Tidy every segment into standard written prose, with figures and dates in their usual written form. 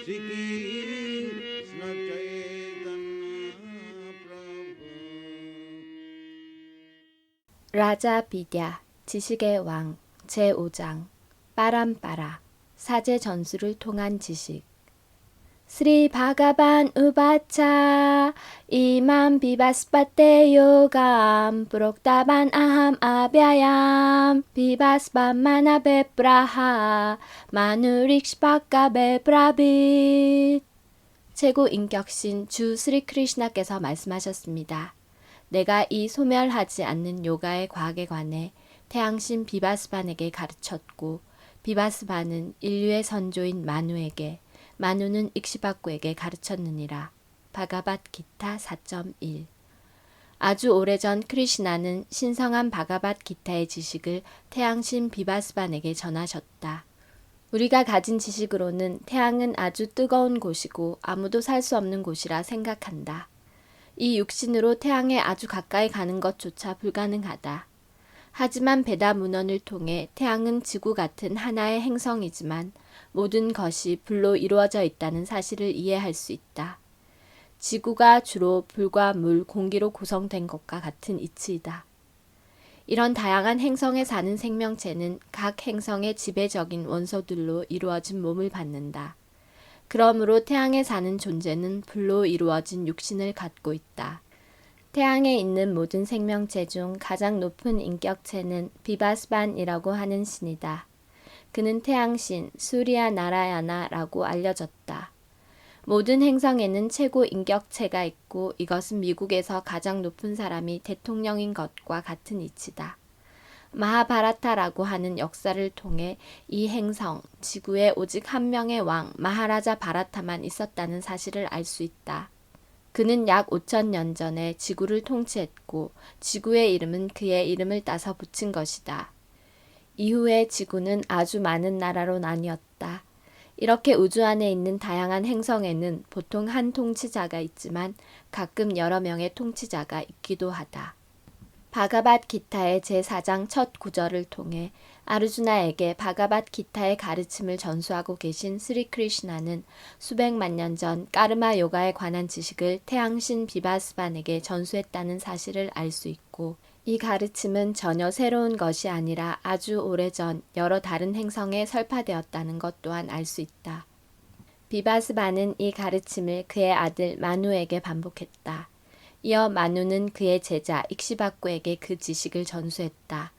Shri Krishna Chaitanya Prabhu. 라자 비냨 지식의 왕 제5장 빠람빠라 사제 전수를 통한 지식 스리 바가반 우바차 이맘 비바스바테 요감 프록다반 아함 아비아얌 비바스반 마나베 브라하 마누릭시바카베 브라빗 최고 인격신 주 스리 크리슈나께서 말씀하셨습니다. 내가 이 소멸하지 않는 요가의 과학에 관해 태양신 비바스반에게 가르쳤고 비바스반은 인류의 선조인 마누에게 마누는 익시바쿠에게 가르쳤느니라. 바가밧 기타 4.1 아주 오래전 크리시나는 신성한 바가밧 기타의 지식을 태양신 비바스반에게 전하셨다. 우리가 가진 지식으로는 태양은 아주 뜨거운 곳이고 아무도 살 수 없는 곳이라 생각한다. 이 육신으로 태양에 아주 가까이 가는 것조차 불가능하다. 하지만 베다 문헌을 통해 태양은 지구 같은 하나의 행성이지만 모든 것이 불로 이루어져 있다는 사실을 이해할 수 있다. 지구가 주로 불과 물, 공기로 구성된 것과 같은 이치이다. 이런 다양한 행성에 사는 생명체는 각 행성의 지배적인 원소들로 이루어진 몸을 받는다. 그러므로 태양에 사는 존재는 불로 이루어진 육신을 갖고 있다. 태양에 있는 모든 생명체 중 가장 높은 인격체는 비바스반이라고 하는 신이다. 그는 태양신 수리아 나라야나라고 알려졌다. 모든 행성에는 최고 인격체가 있고 이것은 미국에서 가장 높은 사람이 대통령인 것과 같은 이치다. 마하바라타라고 하는 역사를 통해 이 행성, 지구에 오직 한 명의 왕, 마하라자 바라타만 있었다는 사실을 알 수 있다. 그는 약 5,000년 전에 지구를 통치했고 지구의 이름은 그의 이름을 따서 붙인 것이다. 이후에 지구는 아주 많은 나라로 나뉘었다. 이렇게 우주 안에 있는 다양한 행성에는 보통 한 통치자가 있지만 가끔 여러 명의 통치자가 있기도 하다. 바가밧 기타의 제4장 첫 구절을 통해 아르주나에게 바가밧 기타의 가르침을 전수하고 계신 스리 크리슈나는 수백만 년 전 까르마 요가에 관한 지식을 태양신 비바스반에게 전수했다는 사실을 알 수 있고 이 가르침은 전혀 새로운 것이 아니라 아주 오래전 여러 다른 행성에 설파되었다는 것 또한 알 수 있다. 비바스반은 이 가르침을 그의 아들 마누에게 반복했다. 이어 마누는 그의 제자 익시바쿠에게 그 지식을 전수했다.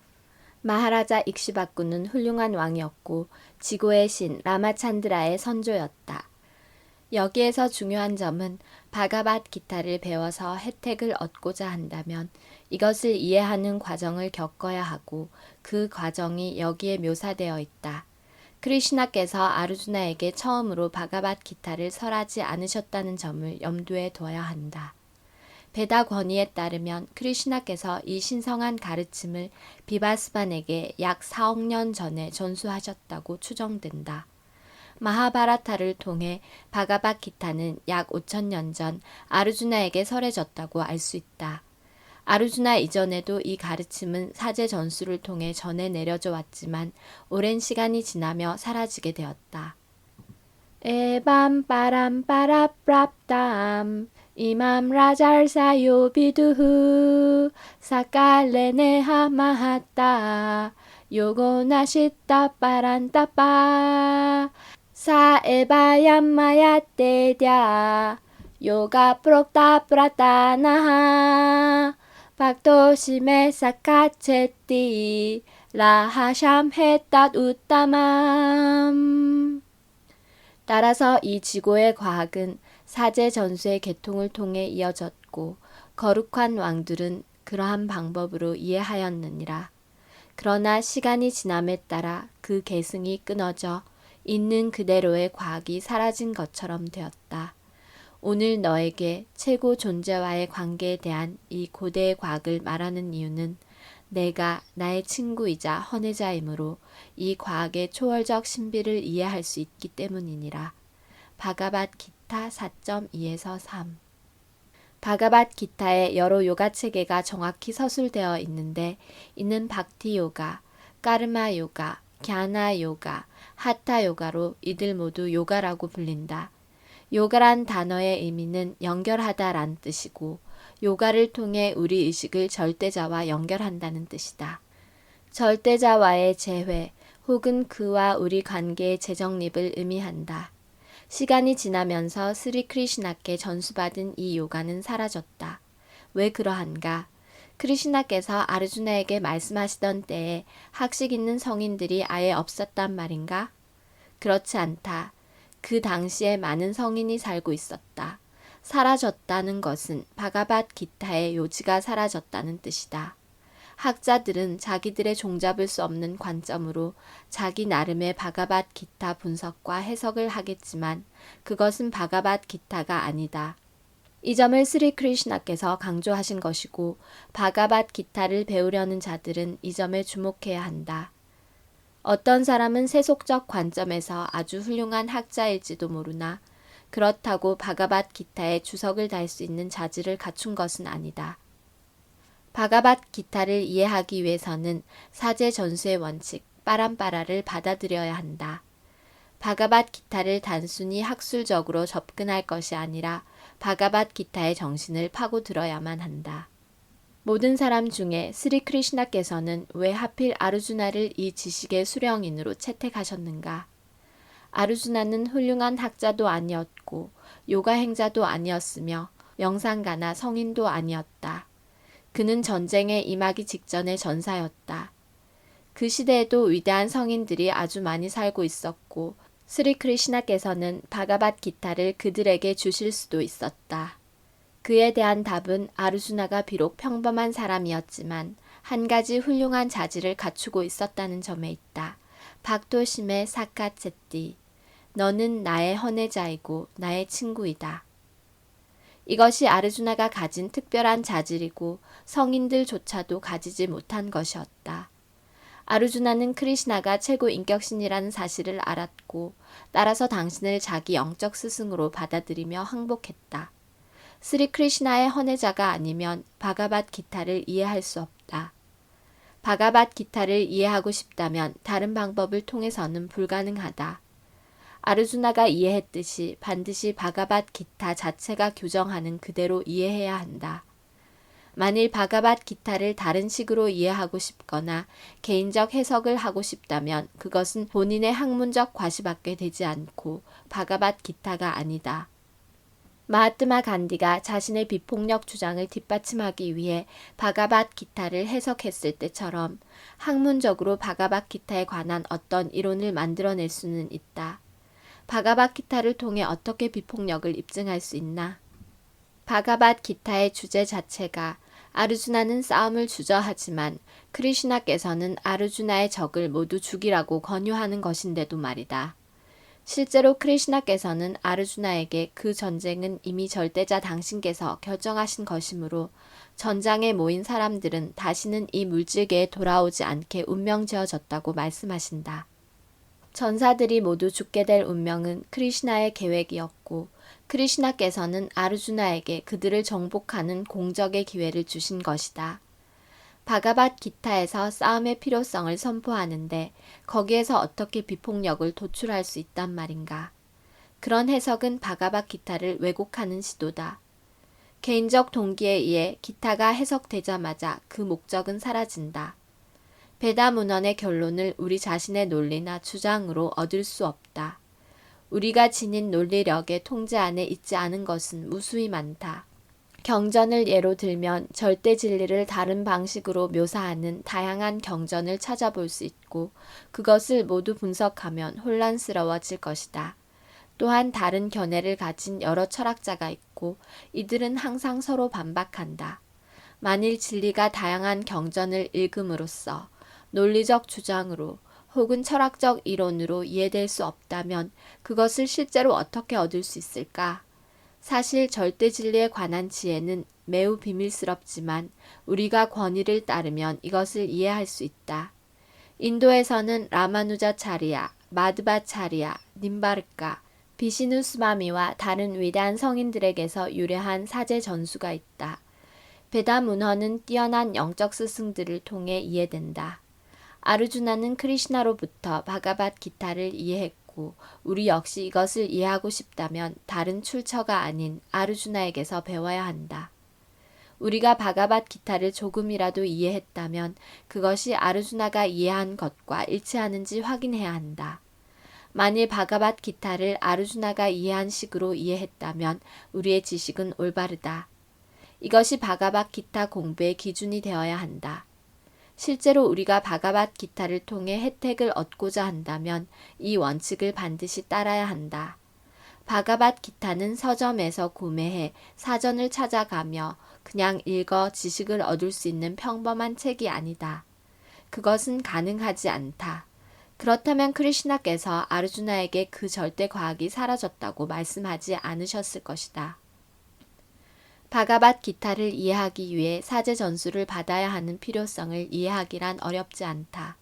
마하라자 익시바쿠는 훌륭한 왕이었고 지구의 신 라마찬드라의 선조였다. 여기에서 중요한 점은 바가밧 기타를 배워서 혜택을 얻고자 한다면 이것을 이해하는 과정을 겪어야 하고 그 과정이 여기에 묘사되어 있다. 크리슈나께서 아르주나에게 처음으로 바가밧 기타를 설하지 않으셨다는 점을 염두에 둬야 한다. 베다 권위에 따르면 크리슈나께서 이 신성한 가르침을 비바스반에게 약 4억 년 전에 전수하셨다고 추정된다. 마하바라타를 통해 바가밧 기타는 약 5,000년 전 아르주나에게 설해졌다고 알 수 있다. 아르주나 이전에도 이 가르침은 사제 전수를 통해 전해 내려져 왔지만 오랜 시간이 지나며 사라지게 되었다. 에밤 빠람 빠라프랍담 이맘 라잘사요 비두후 사칼레네하 마하따 요고나시따 빠란따빠 사에바얌마야떼랴 요가 프록타 프라타나하 박도시메 사카체띠 라하샴 헤탓 우따맘 따라서 이 지고의 과학은 사제 전수의 계통을 통해 이어졌고 거룩한 왕들은 그러한 방법으로 이해하였느니라. 그러나 시간이 지남에 따라 그 계승이 끊어져 있는 그대로의 과학이 사라진 것처럼 되었다. 오늘 너에게 최고 존재와의 관계에 대한 이 고대의 과학을 말하는 이유는 내가 나의 친구이자 헌혜자이므로 이 과학의 초월적 신비를 이해할 수 있기 때문이니라. 바가밧 기타 4.2에서 3 바가밧 기타의 여러 요가 체계가 정확히 서술되어 있는데 이는 박티 요가, 까르마 요가, 갸나 요가, 하타 요가로 이들 모두 요가라고 불린다. 요가란 단어의 의미는 연결하다란 뜻이고 요가를 통해 우리 의식을 절대자와 연결한다는 뜻이다. 절대자와의 재회 혹은 그와 우리 관계의 재정립을 의미한다. 시간이 지나면서 스리 크리시나께 전수받은 이 요가는 사라졌다. 왜 그러한가? 크리시나께서 아르주나에게 말씀하시던 때에 학식 있는 성인들이 아예 없었단 말인가? 그렇지 않다. 그 당시에 많은 성인이 살고 있었다. 사라졌다는 것은 바가밧 기타의 요지가 사라졌다는 뜻이다. 학자들은 자기들의 종잡을 수 없는 관점으로 자기 나름의 바가밧 기타 분석과 해석을 하겠지만 그것은 바가밧 기타가 아니다. 이 점을 스리 크리시나께서 강조하신 것이고 바가밧 기타를 배우려는 자들은 이 점에 주목해야 한다. 어떤 사람은 세속적 관점에서 아주 훌륭한 학자일지도 모르나 그렇다고 바가밧 기타에 주석을 달 수 있는 자질을 갖춘 것은 아니다. 바가밧 기타를 이해하기 위해서는 사제 전수의 원칙 빠람빠라를 받아들여야 한다. 바가밧 기타를 단순히 학술적으로 접근할 것이 아니라 바가밧 기타의 정신을 파고들어야만 한다. 모든 사람 중에 스리 크리시나께서는 왜 하필 아르주나를 이 지식의 수령인으로 채택하셨는가? 아르주나는 훌륭한 학자도 아니었고 요가 행자도 아니었으며 명상가나 성인도 아니었다. 그는 전쟁에 임하기 직전의 전사였다. 그 시대에도 위대한 성인들이 아주 많이 살고 있었고 스리 크리시나께서는 바가밧 기타를 그들에게 주실 수도 있었다. 그에 대한 답은 아르주나가 비록 평범한 사람이었지만 한 가지 훌륭한 자질을 갖추고 있었다는 점에 있다. 박도심의 사카체띠. 너는 나의 헌혜자이고 나의 친구이다. 이것이 아르주나가 가진 특별한 자질이고 성인들조차도 가지지 못한 것이었다. 아르주나는 크리시나가 최고 인격신이라는 사실을 알았고 따라서 당신을 자기 영적 스승으로 받아들이며 항복했다. 스리 크리시나의 헌혜자가 아니면 바가밧 기타를 이해할 수 없다. 바가밧 기타를 이해하고 싶다면 다른 방법을 통해서는 불가능하다. 아르주나가 이해했듯이 반드시 바가밧 기타 자체가 규정하는 그대로 이해해야 한다. 만일 바가밧 기타를 다른 식으로 이해하고 싶거나 개인적 해석을 하고 싶다면 그것은 본인의 학문적 과시밖에 되지 않고 바가밧 기타가 아니다. 마하트마 간디가 자신의 비폭력 주장을 뒷받침하기 위해 바가밧 기타를 해석했을 때처럼 학문적으로 바가밧 기타에 관한 어떤 이론을 만들어낼 수는 있다. 바가밧 기타를 통해 어떻게 비폭력을 입증할 수 있나? 바가밧 기타의 주제 자체가 아르주나는 싸움을 주저하지만 크리시나께서는 아르주나의 적을 모두 죽이라고 권유하는 것인데도 말이다. 실제로 크리시나께서는 아르주나에게 그 전쟁은 이미 절대자 당신께서 결정하신 것이므로 전장에 모인 사람들은 다시는 이 물질계에 돌아오지 않게 운명지어졌다고 말씀하신다. 전사들이 모두 죽게 될 운명은 크리시나의 계획이었고 크리시나께서는 아르주나에게 그들을 정복하는 공적의 기회를 주신 것이다. 바가밧 기타에서 싸움의 필요성을 선포하는데 거기에서 어떻게 비폭력을 도출할 수 있단 말인가. 그런 해석은 바가밧 기타를 왜곡하는 시도다. 개인적 동기에 의해 기타가 해석되자마자 그 목적은 사라진다. 베다 문헌의 결론을 우리 자신의 논리나 주장으로 얻을 수 없다. 우리가 지닌 논리력의 통제 안에 있지 않은 것은 무수히 많다. 경전을 예로 들면 절대 진리를 다른 방식으로 묘사하는 다양한 경전을 찾아볼 수 있고 그것을 모두 분석하면 혼란스러워질 것이다. 또한 다른 견해를 가진 여러 철학자가 있고 이들은 항상 서로 반박한다. 만일 진리가 다양한 경전을 읽음으로써 논리적 주장으로 혹은 철학적 이론으로 이해될 수 없다면 그것을 실제로 어떻게 얻을 수 있을까? 사실 절대 진리에 관한 지혜는 매우 비밀스럽지만 우리가 권위를 따르면 이것을 이해할 수 있다. 인도에서는 라마누자차리야, 마드바차리야, 님바르카, 비시누스마미와 다른 위대한 성인들에게서 유래한 사제 전수가 있다. 베다 문헌은 뛰어난 영적 스승들을 통해 이해된다. 아르주나는 크리시나로부터 바가밧 기타를 이해했고 이해하고 우리 역시 이것을 이해하고 싶다면 다른 출처가 아닌 아르주나에게서 배워야 한다. 우리가 바가밧기타를 조금이라도 이해했다면 그것이 아르주나가 이해한 것과 일치하는지 확인해야 한다. 만일 바가밧기타를 아르주나가 이해한 식으로 이해했다면 우리의 지식은 올바르다. 이것이 바가밧기타 공부의 기준이 되어야 한다. 실제로 우리가 바가밧기타를 통해 혜택을 얻고자 한다면 이 원칙을 반드시 따라야 한다. 바가밧기타는 서점에서 구매해 사전을 찾아가며 그냥 읽어 지식을 얻을 수 있는 평범한 책이 아니다. 그것은 가능하지 않다. 그렇다면 크리슈나께서 아르주나에게 그 절대 과학이 사라졌다고 말씀하지 않으셨을 것이다. 바가밧기타를 이해하기 위해 사제 전수를 받아야 하는 필요성을 이해하기란 어렵지 않다.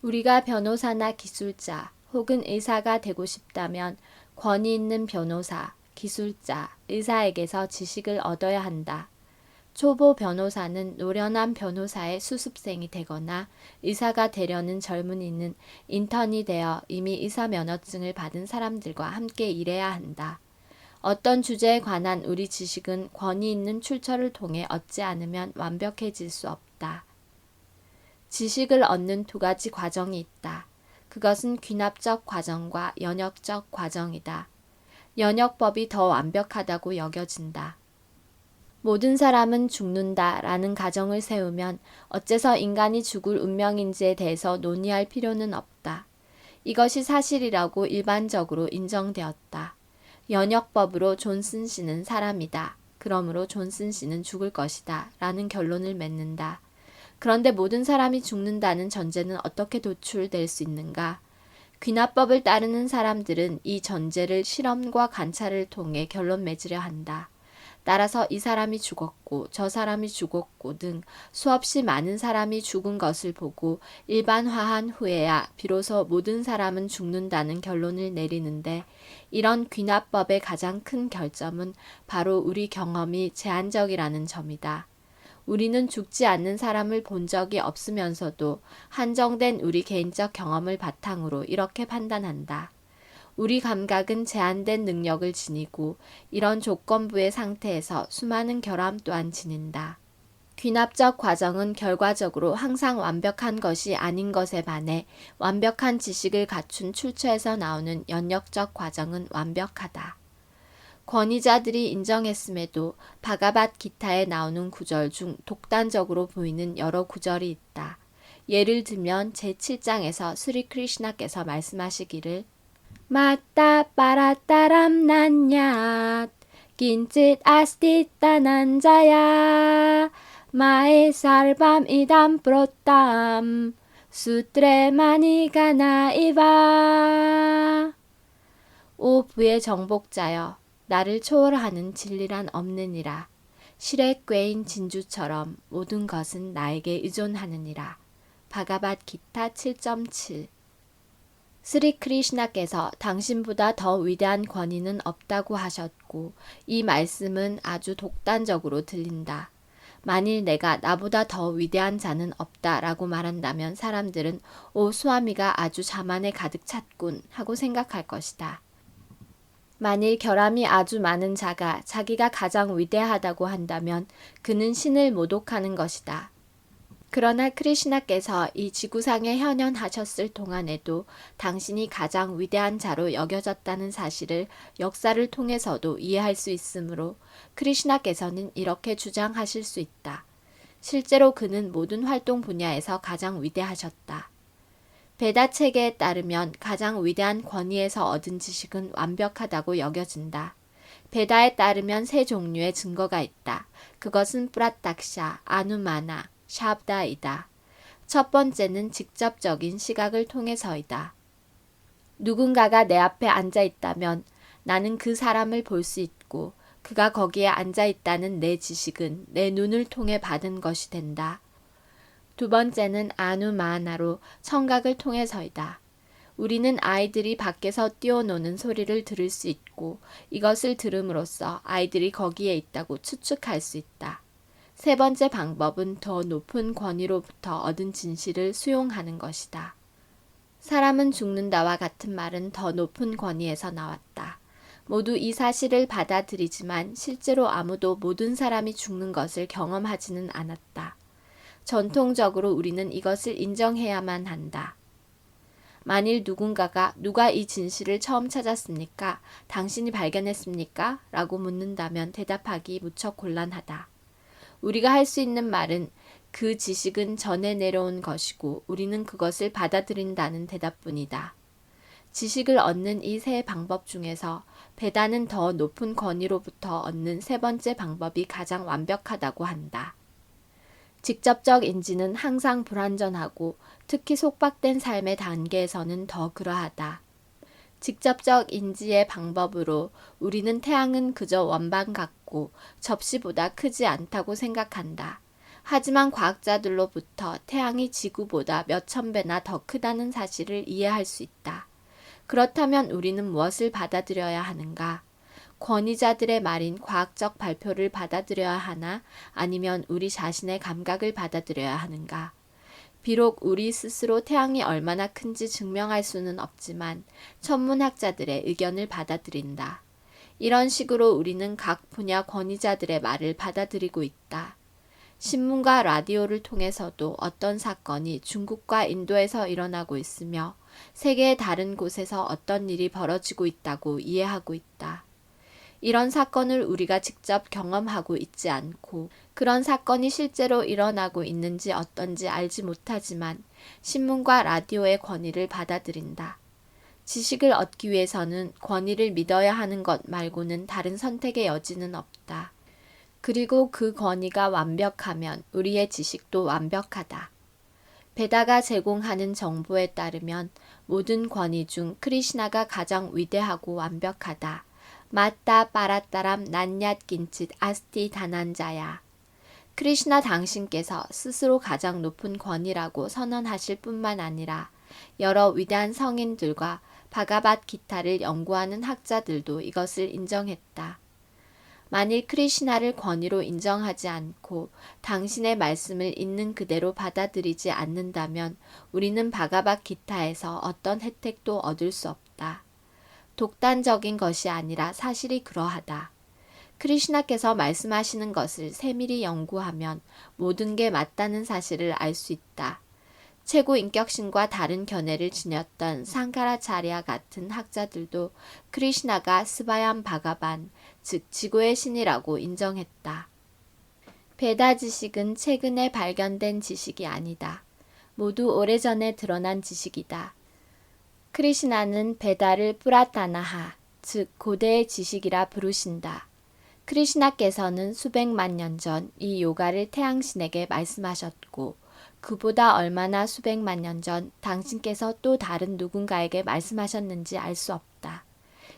우리가 변호사나 기술자 혹은 의사가 되고 싶다면 권위 있는 변호사, 기술자, 의사에게서 지식을 얻어야 한다. 초보 변호사는 노련한 변호사의 수습생이 되거나 의사가 되려는 젊은이는 인턴이 되어 이미 의사 면허증을 받은 사람들과 함께 일해야 한다. 어떤 주제에 관한 우리 지식은 권위 있는 출처를 통해 얻지 않으면 완벽해질 수 없다. 지식을 얻는 두 가지 과정이 있다. 그것은 귀납적 과정과 연역적 과정이다. 연역법이 더 완벽하다고 여겨진다. 모든 사람은 죽는다라는 가정을 세우면 어째서 인간이 죽을 운명인지에 대해서 논의할 필요는 없다. 이것이 사실이라고 일반적으로 인정되었다. 연역법으로 존슨 씨는 사람이다. 그러므로 존슨 씨는 죽을 것이다. 라는 결론을 맺는다. 그런데 모든 사람이 죽는다는 전제는 어떻게 도출될 수 있는가? 귀납법을 따르는 사람들은 이 전제를 실험과 관찰을 통해 결론 맺으려 한다. 따라서 이 사람이 죽었고 저 사람이 죽었고 등 수없이 많은 사람이 죽은 것을 보고 일반화한 후에야 비로소 모든 사람은 죽는다는 결론을 내리는데 이런 귀납법의 가장 큰 결점은 바로 우리 경험이 제한적이라는 점이다. 우리는 죽지 않는 사람을 본 적이 없으면서도 한정된 우리 개인적 경험을 바탕으로 이렇게 판단한다. 우리 감각은 제한된 능력을 지니고 이런 조건부의 상태에서 수많은 결함 또한 지닌다. 귀납적 과정은 결과적으로 항상 완벽한 것이 아닌 것에 반해 완벽한 지식을 갖춘 출처에서 나오는 연역적 과정은 완벽하다. 권위자들이 인정했음에도 바가밧기타에 나오는 구절 중 독단적으로 보이는 여러 구절이 있다. 예를 들면 제7장에서 스리 크리슈나께서 말씀하시기를 마따 빠라따람 난얏 긴짓 아스티따 난자야 마에 살밤 이담 프로땀 수트레 마니가 나이바 오 부의 정복자여 나를 초월하는 진리란 없느니라. 실에 꿰인 진주처럼 모든 것은 나에게 의존하느니라. 바가밧기타 7.7 스리 크리슈나께서 당신보다 더 위대한 권위는 없다고 하셨고 이 말씀은 아주 독단적으로 들린다. 만일 내가 나보다 더 위대한 자는 없다라고 말한다면 사람들은 오 수아미가 아주 자만에 가득 찼군 하고 생각할 것이다. 만일 결함이 아주 많은 자가 자기가 가장 위대하다고 한다면 그는 신을 모독하는 것이다. 그러나 크리슈나께서 이 지구상에 현현하셨을 동안에도 당신이 가장 위대한 자로 여겨졌다는 사실을 역사를 통해서도 이해할 수 있으므로 크리슈나께서는 이렇게 주장하실 수 있다. 실제로 그는 모든 활동 분야에서 가장 위대하셨다. 베다 체계에 따르면 가장 위대한 권위에서 얻은 지식은 완벽하다고 여겨진다. 베다에 따르면 세 종류의 증거가 있다. 그것은 프라탁샤, 아누마나, 샤브다이다. 첫 번째는 직접적인 시각을 통해서이다. 누군가가 내 앞에 앉아 있다면 나는 그 사람을 볼 수 있고 그가 거기에 앉아 있다는 내 지식은 내 눈을 통해 받은 것이 된다. 두 번째는 아누마나로 청각을 통해서이다. 우리는 아이들이 밖에서 뛰어노는 소리를 들을 수 있고 이것을 들음으로써 아이들이 거기에 있다고 추측할 수 있다. 세 번째 방법은 더 높은 권위로부터 얻은 진실을 수용하는 것이다. 사람은 죽는다와 같은 말은 더 높은 권위에서 나왔다. 모두 이 사실을 받아들이지만 실제로 아무도 모든 사람이 죽는 것을 경험하지는 않았다. 전통적으로 우리는 이것을 인정해야만 한다. 만일 누군가가 누가 이 진실을 처음 찾았습니까? 당신이 발견했습니까? 라고 묻는다면 대답하기 무척 곤란하다. 우리가 할 수 있는 말은 그 지식은 전해 내려온 것이고 우리는 그것을 받아들인다는 대답뿐이다. 지식을 얻는 이 세 방법 중에서 베다는 더 높은 권위로부터 얻는 세 번째 방법이 가장 완벽하다고 한다. 직접적 인지는 항상 불완전하고 특히 속박된 삶의 단계에서는 더 그러하다. 직접적 인지의 방법으로 우리는 태양은 그저 원반 같고 접시보다 크지 않다고 생각한다. 하지만 과학자들로부터 태양이 지구보다 몇천 배나 더 크다는 사실을 이해할 수 있다. 그렇다면 우리는 무엇을 받아들여야 하는가? 권위자들의 말인 과학적 발표를 받아들여야 하나 아니면 우리 자신의 감각을 받아들여야 하는가? 비록 우리 스스로 태양이 얼마나 큰지 증명할 수는 없지만 천문학자들의 의견을 받아들인다. 이런 식으로 우리는 각 분야 권위자들의 말을 받아들이고 있다. 신문과 라디오를 통해서도 어떤 사건이 중국과 인도에서 일어나고 있으며 세계의 다른 곳에서 어떤 일이 벌어지고 있다고 이해하고 있다. 이런 사건을 우리가 직접 경험하고 있지 않고 그런 사건이 실제로 일어나고 있는지 어떤지 알지 못하지만 신문과 라디오의 권위를 받아들인다. 지식을 얻기 위해서는 권위를 믿어야 하는 것 말고는 다른 선택의 여지는 없다. 그리고 그 권위가 완벽하면 우리의 지식도 완벽하다. 베다가 제공하는 정보에 따르면 모든 권위 중 크리시나가 가장 위대하고 완벽하다. 마따 빠라따람 난얏 긴칫 아스티 다난자야. 크리시나 당신께서 스스로 가장 높은 권위라고 선언하실 뿐만 아니라 여러 위대한 성인들과 바가밧 기타를 연구하는 학자들도 이것을 인정했다. 만일 크리시나를 권위로 인정하지 않고 당신의 말씀을 있는 그대로 받아들이지 않는다면 우리는 바가밧 기타에서 어떤 혜택도 얻을 수 없다. 독단적인 것이 아니라 사실이 그러하다. 크리시나께서 말씀하시는 것을 세밀히 연구하면 모든 게 맞다는 사실을 알 수 있다. 최고 인격신과 다른 견해를 지녔던 상카라차리아 같은 학자들도 크리시나가 스바얌 바가반, 즉 지구의 신이라고 인정했다. 베다 지식은 최근에 발견된 지식이 아니다. 모두 오래전에 드러난 지식이다. 크리시나는 베다를 뿌라타나하, 즉 고대의 지식이라 부르신다. 크리시나께서는 수백만 년 전 이 요가를 태양신에게 말씀하셨고 그보다 얼마나 수백만 년 전 당신께서 또 다른 누군가에게 말씀하셨는지 알 수 없다.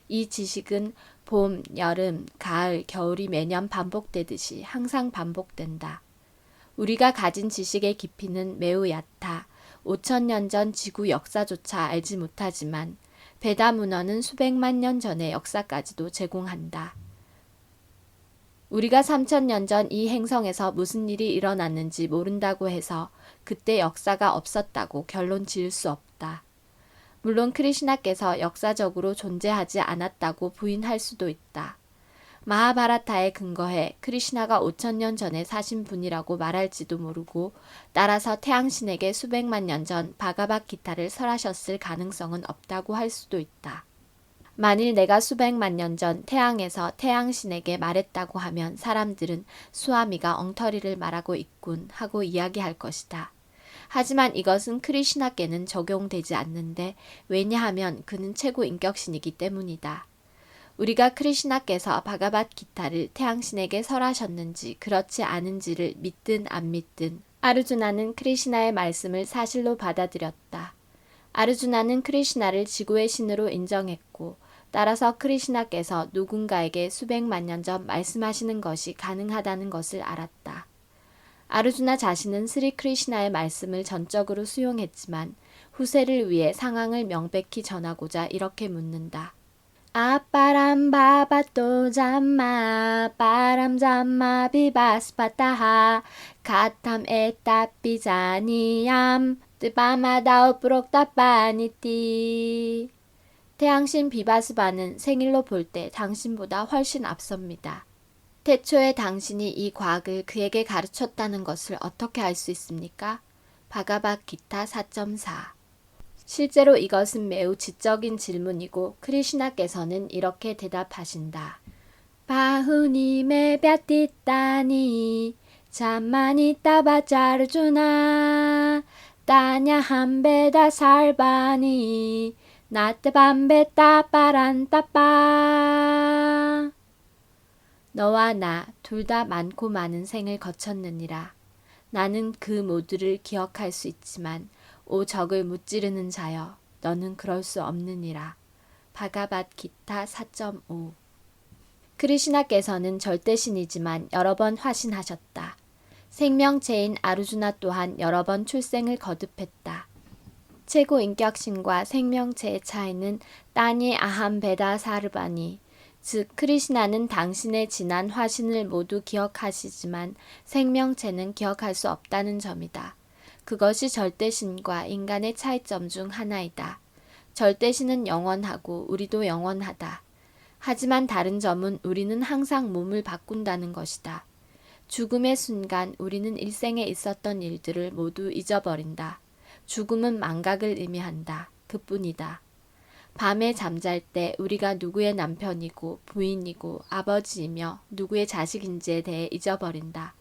이 지식은 봄, 여름, 가을, 겨울이 매년 반복되듯이 항상 반복된다. 우리가 가진 지식의 깊이는 매우 얕아 5,000년 전 지구 역사조차 알지 못하지만 베다 문헌은 수백만 년 전의 역사까지도 제공한다. 우리가 3,000년 전 이 행성에서 무슨 일이 일어났는지 모른다고 해서 그때 역사가 없었다고 결론 지을 수 없다. 물론 크리시나께서 역사적으로 존재하지 않았다고 부인할 수도 있다. 마하바라타에 근거해 크리시나가 5,000년 전에 사신 분이라고 말할지도 모르고 따라서 태양신에게 수백만 년 전 바가밧 기타를 설하셨을 가능성은 없다고 할 수도 있다. 만일 내가 수백만 년 전 태양에서 태양신에게 말했다고 하면 사람들은 수아미가 엉터리를 말하고 있군 하고 이야기할 것이다. 하지만 이것은 크리시나께는 적용되지 않는데 왜냐하면 그는 최고 인격신이기 때문이다. 우리가 크리시나께서 바가밧 기타를 태양신에게 설하셨는지 그렇지 않은지를 믿든 안 믿든 아르주나는 크리시나의 말씀을 사실로 받아들였다. 아르주나는 크리시나를 지구의 신으로 인정했고 따라서 크리시나께서 누군가에게 수백만 년 전 말씀하시는 것이 가능하다는 것을 알았다. 아르주나 자신은 스리 크리시나의 말씀을 전적으로 수용했지만 후세를 위해 상황을 명백히 전하고자 이렇게 묻는다. 아빠람 바바또 잠마 빠람 잠마 비바스파타하 가탐 에따 비자니얌 뜨바마다오 뿌록따빠니띠. 태양신 비바스바는 생일로 볼 때 당신보다 훨씬 앞섭니다. 태초에 당신이 이 과학을 그에게 가르쳤다는 것을 어떻게 알 수 있습니까? 바가바기타 4.4. 실제로 이것은 매우 지적인 질문이고 크리시나께서는 이렇게 대답하신다. 바후님의 볕띠따니 잠만이 따바짜르주나 따냐 한베다 살바니 나뜨밤베 따빠란 따빠. 너와 나 둘 다 많고 많은 생을 거쳤느니라. 나는 그 모두를 기억할 수 있지만 오 적을 무찌르는 자여 너는 그럴 수 없느니라. 바가바기타 4.5. 크리시나께서는 절대신이지만 여러 번 화신하셨다. 생명체인 아르주나 또한 여러 번 출생을 거듭했다. 최고 인격신과 생명체의 차이는 따니 아함베다 사르바니, 즉 크리시나는 당신의 지난 화신을 모두 기억하시지만 생명체는 기억할 수 없다는 점이다. 그것이 절대신과 인간의 차이점 중 하나이다. 절대신은 영원하고 우리도 영원하다. 하지만 다른 점은 우리는 항상 몸을 바꾼다는 것이다. 죽음의 순간 우리는 일생에 있었던 일들을 모두 잊어버린다. 죽음은 망각을 의미한다. 그뿐이다. 밤에 잠잘 때 우리가 누구의 남편이고 부인이고 아버지이며 누구의 자식인지에 대해 잊어버린다.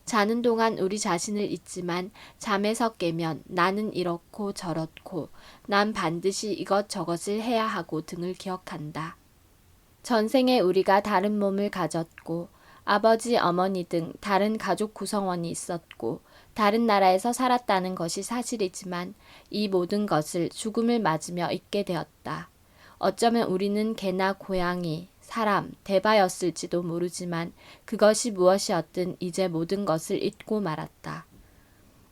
자는 동안 우리 자신을 잊지만 잠에서 깨면 나는 이렇고 저렇고 난 반드시 이것저것을 해야 하고 등을 기억한다. 전생에 우리가 다른 몸을 가졌고 아버지, 어머니 등 다른 가족 구성원이 있었고 다른 나라에서 살았다는 것이 사실이지만 이 모든 것을 죽음을 맞으며 잊게 되었다. 어쩌면 우리는 개나 고양이, 사람, 대바였을지도 모르지만 그것이 무엇이었든 이제 모든 것을 잊고 말았다.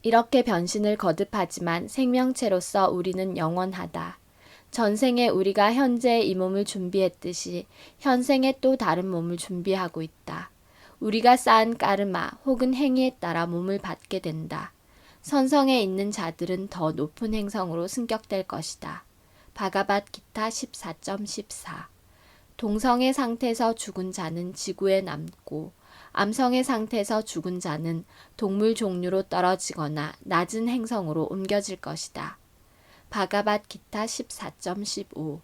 이렇게 변신을 거듭하지만 생명체로서 우리는 영원하다. 전생에 우리가 현재 이 몸을 준비했듯이 현생에 또 다른 몸을 준비하고 있다. 우리가 쌓은 까르마 혹은 행위에 따라 몸을 받게 된다. 선성에 있는 자들은 더 높은 행성으로 승격될 것이다. 바가바기타 14.14. 동성의 상태에서 죽은 자는 지구에 남고 암성의 상태에서 죽은 자는 동물 종류로 떨어지거나 낮은 행성으로 옮겨질 것이다. 바가바기타 14.15.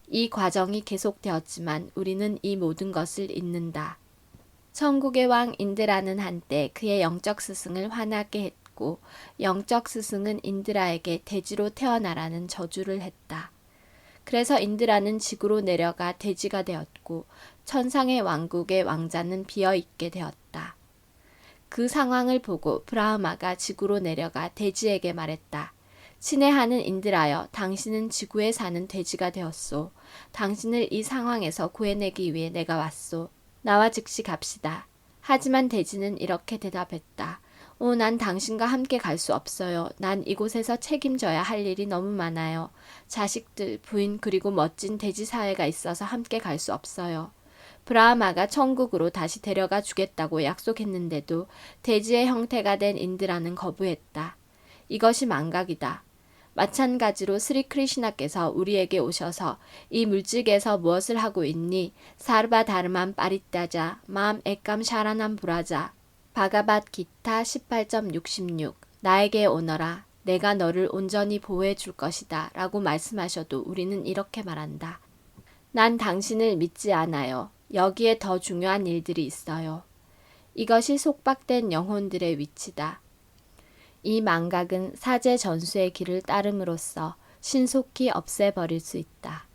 이 과정이 계속되었지만 우리는 이 모든 것을 잊는다. 천국의 왕 인드라는 한때 그의 영적 스승을 화나게 했고 영적 스승은 인드라에게 대지로 태어나라는 저주를 했다. 그래서 인드라는 지구로 내려가 대지가 되었고 천상의 왕국의 왕자는 비어있게 되었다. 그 상황을 보고 브라흐마가 지구로 내려가 대지에게 말했다. 친애하는 인드라여, 당신은 지구에 사는 돼지가 되었소. 당신을 이 상황에서 구해내기 위해 내가 왔소. 나와 즉시 갑시다. 하지만 돼지는 이렇게 대답했다. 난 당신과 함께 갈 수 없어요. 난 이곳에서 책임져야 할 일이 너무 많아요. 자식들, 부인 그리고 멋진 돼지 사회가 있어서 함께 갈 수 없어요. 브라하마가 천국으로 다시 데려가 주겠다고 약속했는데도 돼지의 형태가 된 인드라는 거부했다. 이것이 망각이다. 마찬가지로 스리 크리시나께서 우리에게 오셔서 이 물질계에서 무엇을 하고 있니? 사르바 다르만 빠리따자 마음 액감 샤라남 브라자. 바가바기타 18.66. 나에게 오너라. 내가 너를 온전히 보호해 줄 것이다. 라고 말씀하셔도 우리는 이렇게 말한다. 난 당신을 믿지 않아요. 여기에 더 중요한 일들이 있어요. 이것이 속박된 영혼들의 위치다. 이 망각은 사제 전수의 길을 따름으로써 신속히 없애버릴 수 있다.